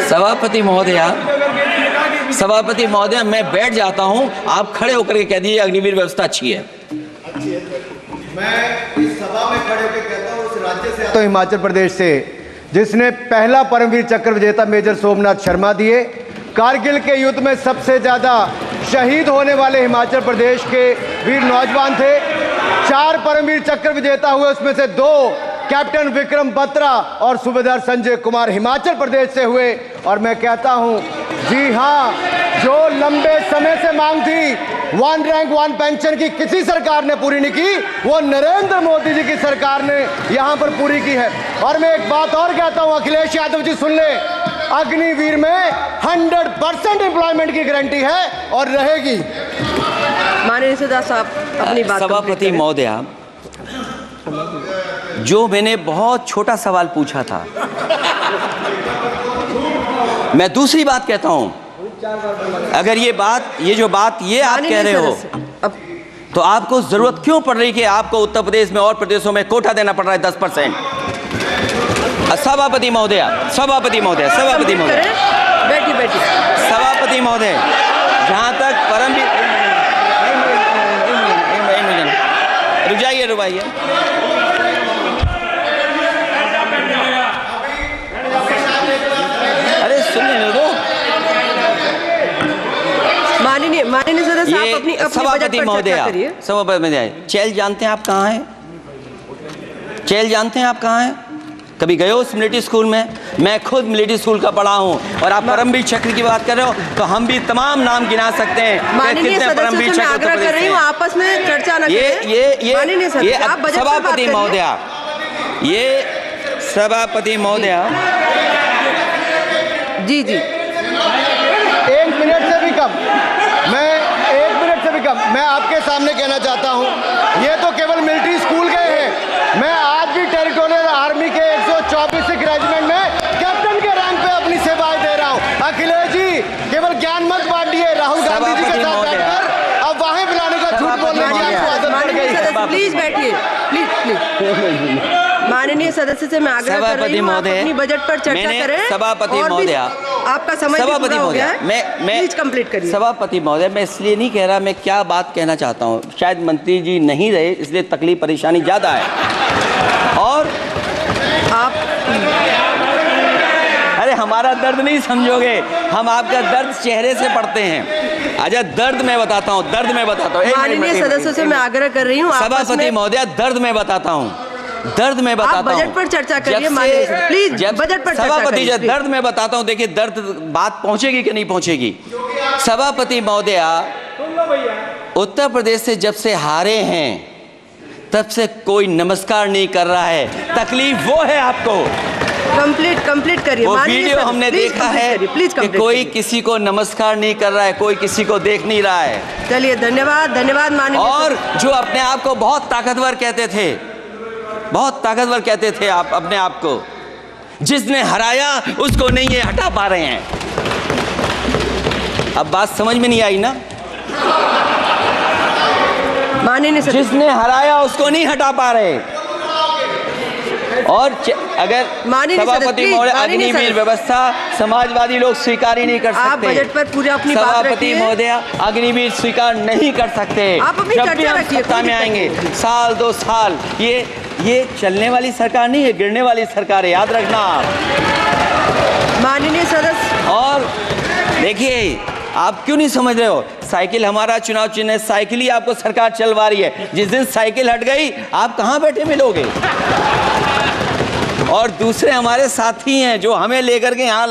सभापति महोदय, मैं बैठ जाता हूं, आप खड़े होकर के कह दीजिए अग्निवीर व्यवस्था अच्छी है। मैं इस सभा में खड़े होकर कहता हूं, उस राज्य से आता हूं, हिमाचल प्रदेश से, जिसने पहला परमवीर चक्र विजेता मेजर सोमनाथ शर्मा दिए। कारगिल के युद्ध में सबसे ज्यादा शहीद होने वाले हिमाचल प्रदेश के वीर नौजवान थे। 4 परमवीर चक्र विजेता हुए, उसमें से 2 कैप्टन विक्रम बत्रा और सूबेदार संजय कुमार हिमाचल प्रदेश से हुए। और मैं कहता हूं, जी हां, जो लंबे समय से मांग थी 1 रैंक 1 पेंशन की, किसी सरकार ने पूरी नहीं की, वो नरेंद्र मोदी जी की सरकार ने यहां पर पूरी की है। और मैं एक बात और कहता हूं, अखिलेश यादव जी सुन ले, अग्निवीर में 100% एम्प्लॉयमेंट की गारंटी है और रहेगी। माननीय सदा साहब अपनी बात। सभापति महोदया, जो मैंने बहुत छोटा सवाल पूछा था, मैं दूसरी बात कहता हूं। अगर ये जो बात आप कह रहे हो, तो आपको जरूरत क्यों पड़ रही कि आपको उत्तर प्रदेश में और प्रदेशों में कोटा देना पड़ रहा है 10%? सभापति महोदय, बैठिए। सभापति महोदय, जहां तक परमवीर, रुक जाइए। अरे सुनने दो। माननीय सदस्य साहब अपनी सभापति महोदय, चैल जानते हैं आप कहाँ हैं? चैल जानते हैं आप कहाँ हैं? कभी गए हो मिलिट्री स्कूल में? मैं खुद मिलिट्री स्कूल का पढ़ा हूँ। और आप परमवीर चक्र की बात कर रहे हो, तो हम भी तमाम नाम गिना सकते हैं कितने परमवीर चक्र उत्तर प्रदेश में। आपस में चर्चा न करें। सभापति महोदया, सभापति महोदया, जी 1 मिनट से भी कम, मैं आपके सामने कहना चाहता हूं, ये तो केवल मिलिट्री स्कूल गए हैं। मैं आज भी टेरिटोरियल आर्मी के 124 रेजिमेंट में कैप्टन के रैंक पे अपनी सेवाएं दे रहा हूं। अखिलेश जी केवल ज्ञान मत बांटिए, राहुल गांधी जी के साथ बैठकर अब वहां बुलाने का झूठ बोलने की आपको आदत पड़ गई। प्लीज बैठिए, प्लीज। माननीय सदस्य से मैं आग्रह कर रही हूं, आप अपनी बजट पर चर्चा करें। सभापति महोदय, आपका समय पूरा हो गया है, मैं प्लीज कंप्लीट करिए। सभापति महोदय, मैं इसलिए नहीं कह रहा, मैं क्या बात कहना चाहता हूँ, शायद मंत्री जी नहीं रहे इसलिए तकलीफ परेशानी ज्यादा है। और आप, अरे हमारा दर्द नहीं समझोगे, हम आपका दर्द चेहरे से पढ़ते हैं। अच्छा, दर्द मैं बताता हूँ। माननीय सदस्यों से मैं आग्रह कर रही हूँ, सभापति महोदय, दर्द मैं बताता हूँ। बजट पर चर्चा करिए, प्लीज बजट पर चर्चा सभापति करिए। दर्द मैं बताता हूँ, देखिए दर्द बात पहुंचेगी कि नहीं पहुंचेगी। सभापति महोदय, उत्तर प्रदेश से जब से हारे हैं तब से कोई नमस्कार नहीं कर रहा है। तकलीफ वो है आपको। कंप्लीट करिए। वो वीडियो हमने देखा है कि कोई किसी को नमस्कार नहीं कर रहा है, कोई किसी को देख नहीं रहा है। चलिए, धन्यवाद माननीय। और जो अपने आप को बहुत ताकतवर कहते थे आप अपने आप को, जिसने हराया उसको नहीं ये हटा पा रहे हैं। अब बात समझ में नहीं आई ना? माननीय जिसने हराया उसको नहीं हटा पा रहे। और अगर सभापति महोदय, अग्निवीर व्यवस्था समाजवादी लोग स्वीकार ही नहीं कर सकते। आप बजट पर पूरा अपनी बात रखिए। सभापति महोदय, अग्निवीर स्वीकार नहीं कर सकते। आप अपनी जब भी हम सत्ता में आएंगे, साल 2 साल, ये चलने वाली सरकार नहीं है, गिरने वाली सरकार है, याद रखना आप। माननीय सदस्य, और देखिए, आप क्यों नहीं समझ रहे हो? साइकिल हमारा चुनाव चिन्ह है, साइकिल ही आपको सरकार चलवा रही है। जिस दिन साइकिल हट गई, आप कहां बैठे मिलोगे? और दूसरे हमारे साथी हैं जो हमें लेकर के यहाँ